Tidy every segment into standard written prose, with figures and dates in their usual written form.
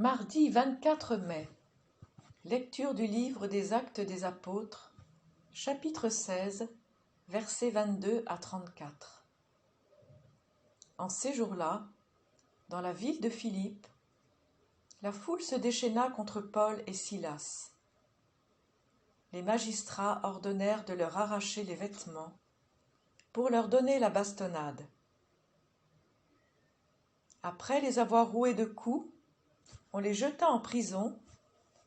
Mardi 24 mai. Lecture du livre des Actes des Apôtres, chapitre 16, versets 22 à 34. En ces jours-là, dans la ville de Philippe, la foule se déchaîna contre Paul et Silas. Les magistrats ordonnèrent de leur arracher les vêtements pour leur donner la bastonnade. Après les avoir roués de coups, on les jeta en prison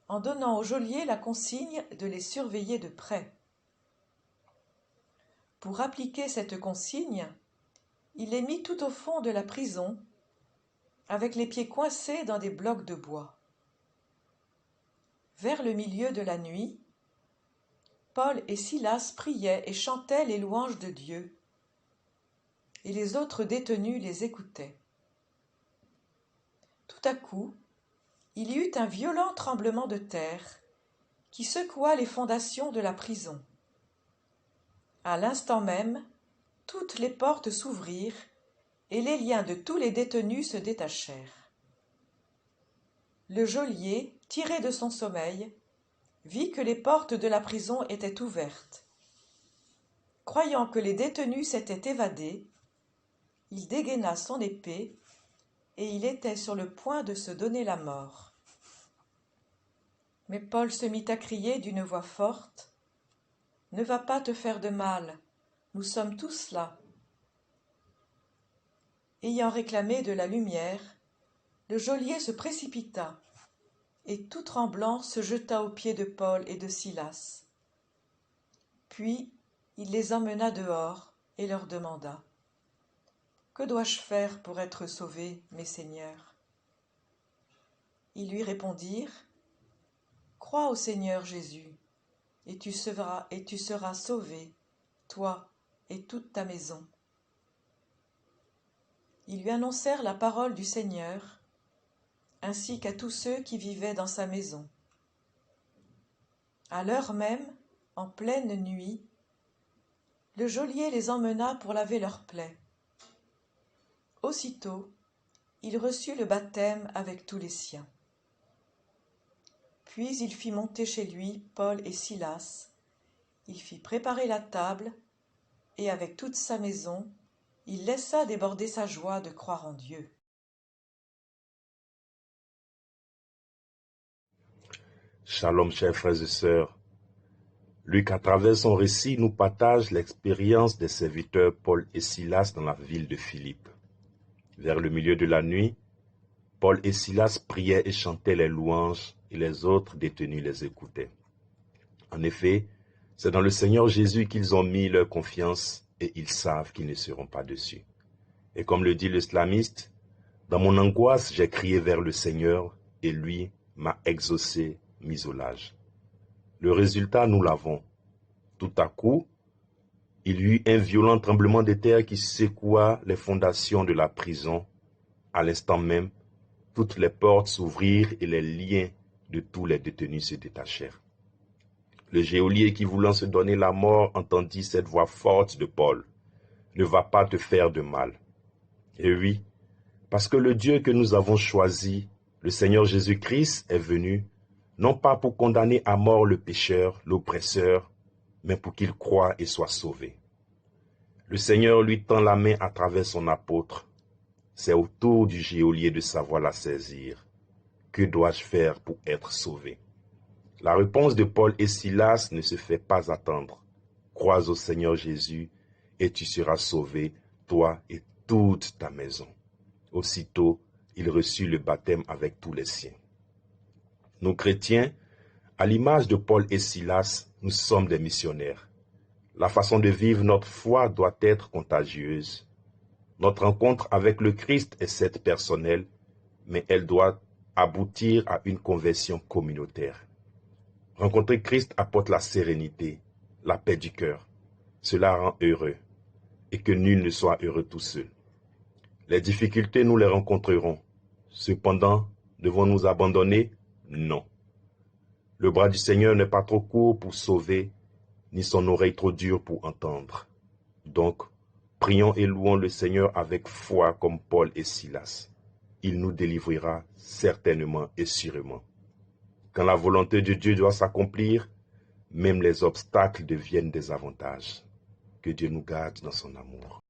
en donnant au geôlier la consigne de les surveiller de près. Pour appliquer cette consigne, il les mit tout au fond de la prison, avec les pieds coincés dans des blocs de bois. Vers le milieu de la nuit, Paul et Silas priaient et chantaient les louanges de Dieu, et les autres détenus les écoutaient. Tout à coup, il y eut un violent tremblement de terre qui secoua les fondations de la prison. À l'instant même, toutes les portes s'ouvrirent et les liens de tous les détenus se détachèrent. Le geôlier, tiré de son sommeil, vit que les portes de la prison étaient ouvertes. Croyant que les détenus s'étaient évadés, il dégaina son épée et il était sur le point de se donner la mort. Mais Paul se mit à crier d'une voix forte : « Ne va pas te faire de mal, nous sommes tous là. » Ayant réclamé de la lumière, le geôlier se précipita et tout tremblant se jeta aux pieds de Paul et de Silas. Puis il les emmena dehors et leur demanda : « Que dois-je faire pour être sauvé, mes seigneurs ?» Ils lui répondirent : « Crois au Seigneur Jésus, et tu seras sauvé, toi et toute ta maison. » Ils lui annoncèrent la parole du Seigneur, ainsi qu'à tous ceux qui vivaient dans sa maison. À l'heure même, en pleine nuit, le geôlier les emmena pour laver leurs plaies. Aussitôt, il reçut le baptême avec tous les siens. Puis il fit monter chez lui Paul et Silas, il fit préparer la table, et avec toute sa maison, il laissa déborder sa joie de croire en Dieu. Shalom, chers frères et sœurs. Luc, à travers son récit, nous partage l'expérience des serviteurs Paul et Silas dans la ville de Philippe. Vers le milieu de la nuit, Paul et Silas priaient et chantaient les louanges, et les autres détenus les écoutaient. En effet, c'est dans le Seigneur Jésus qu'ils ont mis leur confiance, et ils savent qu'ils ne seront pas déçus. Et comme le dit le slamiste, « Dans mon angoisse, j'ai crié vers le Seigneur, et lui m'a exaucé, mis au large. » Le résultat, nous l'avons. Tout à coup, il y eut un violent tremblement de terre qui secoua les fondations de la prison. À l'instant même, toutes les portes s'ouvrirent et les liens de tous les détenus se détachèrent. Le geôlier qui voulant se donner la mort entendit cette voix forte de Paul : « Ne va pas te faire de mal. » Et oui, parce que le Dieu que nous avons choisi, le Seigneur Jésus-Christ, est venu, non pas pour condamner à mort le pécheur, l'oppresseur, mais pour qu'il croie et soit sauvé. Le Seigneur lui tend la main à travers son apôtre. C'est au tour du geôlier de savoir la saisir. Que dois-je faire pour être sauvé? La réponse de Paul et Silas ne se fait pas attendre. Crois au Seigneur Jésus et tu seras sauvé, toi et toute ta maison. Aussitôt, il reçut le baptême avec tous les siens. Nous chrétiens, à l'image de Paul et Silas, nous sommes des missionnaires. La façon de vivre notre foi doit être contagieuse. Notre rencontre avec le Christ est certes personnelle, mais elle doit aboutir à une conversion communautaire. Rencontrer Christ apporte la sérénité, la paix du cœur. Cela rend heureux, et que nul ne soit heureux tout seul. Les difficultés, nous les rencontrerons. Cependant, devons-nous abandonner? Non. Le bras du Seigneur n'est pas trop court pour sauver, ni son oreille trop dure pour entendre. Donc, prions et louons le Seigneur avec foi comme Paul et Silas. il nous délivrera certainement et sûrement. Quand la volonté de Dieu doit s'accomplir, même les obstacles deviennent des avantages. Que Dieu nous garde dans son amour.